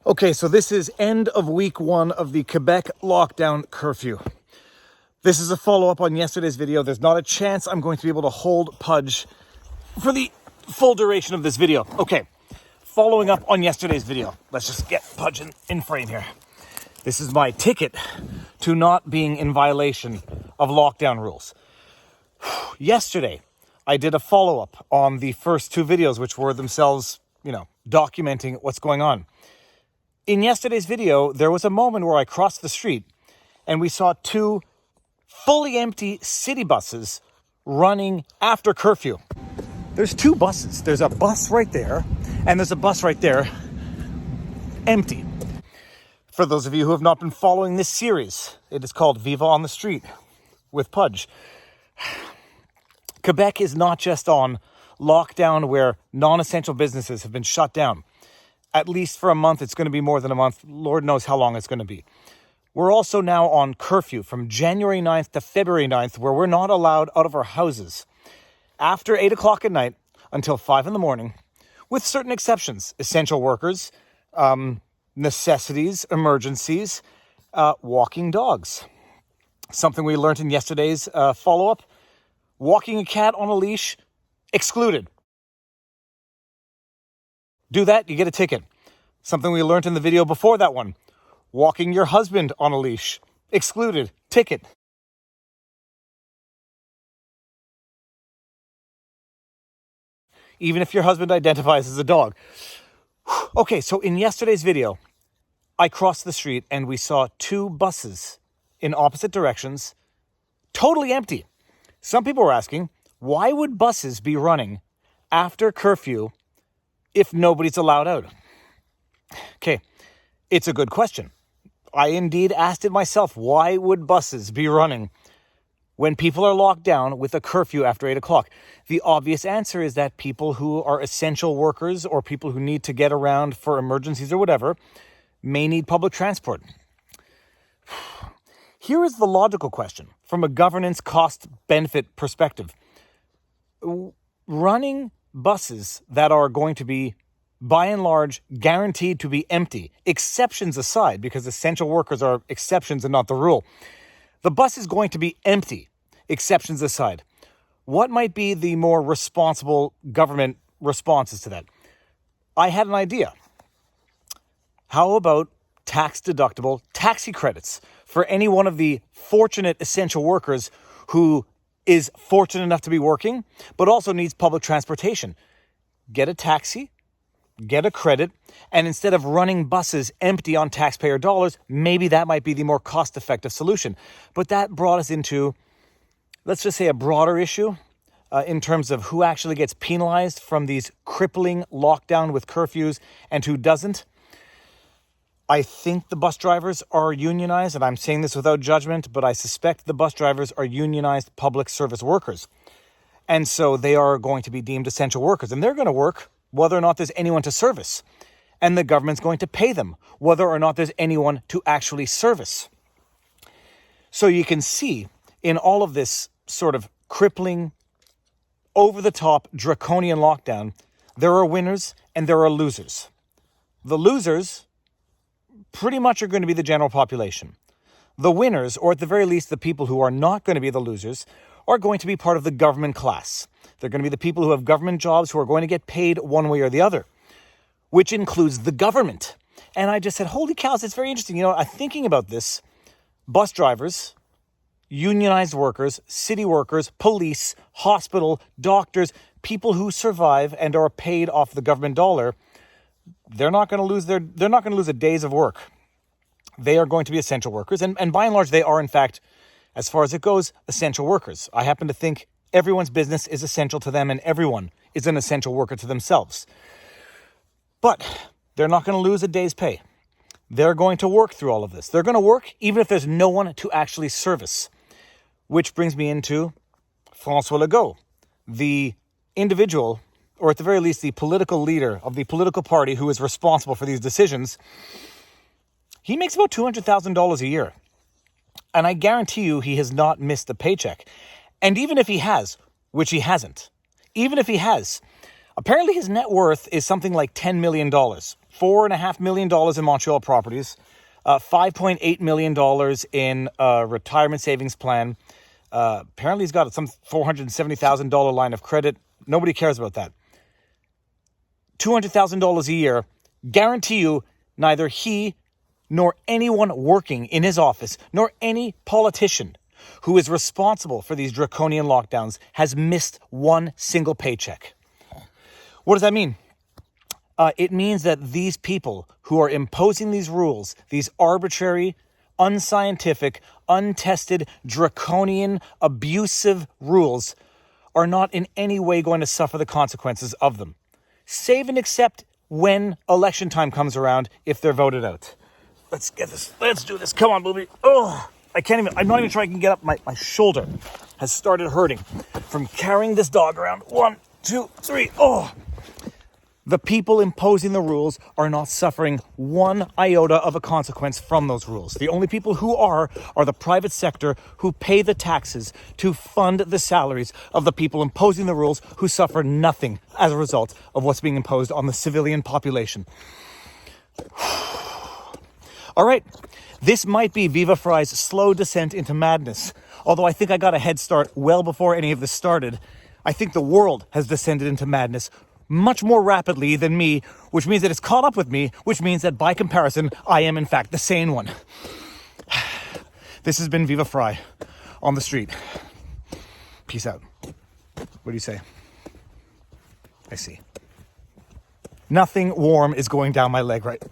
Okay, so this is end of week 1 of the Quebec lockdown curfew. This is a follow-up on yesterday's video. There's not a chance I'm going to be able to hold Pudge for the full duration of this video. Okay, following up on yesterday's video. Let's just get Pudge in frame here. This is my ticket to not being in violation of lockdown rules. Yesterday, I did a follow-up on the first 2 videos, which were themselves, documenting what's going on. In yesterday's video, there was a moment where I crossed the street and we saw 2 fully empty city buses running after curfew. There's 2 buses. There's a bus right there and there's a bus right there, empty. For those of you who have not been following this series, it is called Viva on the Street with Pudge. Quebec is not just on lockdown where non-essential businesses have been shut down. At least for a month. It's going to be more than a month. Lord knows how long it's going to be. We're also now on curfew from January 9th to February 9th, where we're not allowed out of our houses after 8 o'clock at night until 5 in the morning, with certain exceptions. Essential workers, necessities, emergencies, walking dogs. Something we learned in yesterday's follow-up. Walking a cat on a leash, excluded. Do that, you get a ticket. Something we learned in the video before that one. Walking your husband on a leash. Excluded. Ticket. Even if your husband identifies as a dog. Okay, so in yesterday's video, I crossed the street and we saw 2 buses in opposite directions, totally empty. Some people were asking, why would buses be running after curfew if nobody's allowed out? Okay, it's a good question. I indeed asked it myself. Why would buses be running when people are locked down with a curfew after 8 o'clock? The obvious answer is that people who are essential workers or people who need to get around for emergencies or whatever may need public transport. Here is the logical question from a governance cost-benefit perspective. Running buses that are going to be, by and large, guaranteed to be empty, exceptions aside, because essential workers are exceptions and not the rule. The bus is going to be empty, exceptions aside. What might be the more responsible government responses to that? I had an idea. How about tax-deductible taxi credits for any one of the fortunate essential workers who is fortunate enough to be working, but also needs public transportation? Get a taxi, get a credit, and instead of running buses empty on taxpayer dollars, maybe that might be the more cost-effective solution. But that brought us into, let's just say, a broader issue in terms of who actually gets penalized from these crippling lockdown with curfews and who doesn't. I think the bus drivers are unionized, and I'm saying this without judgment, but I suspect the bus drivers are unionized public service workers. And so they are going to be deemed essential workers, and they're going to work whether or not there's anyone to service. And the government's going to pay them whether or not there's anyone to actually service. So you can see in all of this sort of crippling, over-the-top, draconian lockdown, there are winners and there are losers. The losers pretty much are going to be the general population. The winners, or at the very least the people who are not going to be the losers, are going to be part of the government class. They're going to be the people who have government jobs who are going to get paid one way or the other, which includes the government. And I just said, holy cows, it's very interesting. I'm thinking about this. Bus drivers, unionized workers, city workers, police, hospital, doctors, people who survive and are paid off the government dollar, they're not going to lose a days of work. They are going to be essential workers. And by and large, they are, in fact, as far as it goes, essential workers. I happen to think everyone's business is essential to them and everyone is an essential worker to themselves. But they're not going to lose a day's pay. They're going to work through all of this. They're going to work even if there's no one to actually service. Which brings me into François Legault, the individual, or at the very least the political leader of the political party who is responsible for these decisions. He makes about $200,000 a year. And I guarantee you he has not missed a paycheck. And even if he has, which he hasn't, even if he has, apparently his net worth is something like $10 million. $4.5 million in Montreal properties, $5.8 million in a retirement savings plan. Apparently he's got some $470,000 line of credit. Nobody cares about that. $200,000 a year. Guarantee you neither he nor anyone working in his office, nor any politician who is responsible for these draconian lockdowns has missed one single paycheck. What does that mean? It means that these people who are imposing these rules, these arbitrary, unscientific, untested, draconian, abusive rules, are not in any way going to suffer the consequences of them. Save and except when election time comes around, if they're voted out. Let's get this. Let's do this. Come on, Booby. Oh, I'm not even sure I can get up. My shoulder has started hurting from carrying this dog around. 1, 2, 3. Oh. The people imposing the rules are not suffering one iota of a consequence from those rules. The only people who are the private sector who pay the taxes to fund the salaries of the people imposing the rules, who suffer nothing as a result of what's being imposed on the civilian population. All right, this might be Viva Frei's slow descent into madness. Although I think I got a head start well before any of this started. I think the world has descended into madness much more rapidly than me, which means that it's caught up with me, which means that by comparison, I am in fact the sane one. This has been Viva Frei on the street. Peace out. What do you say? I see. Nothing warm is going down my leg right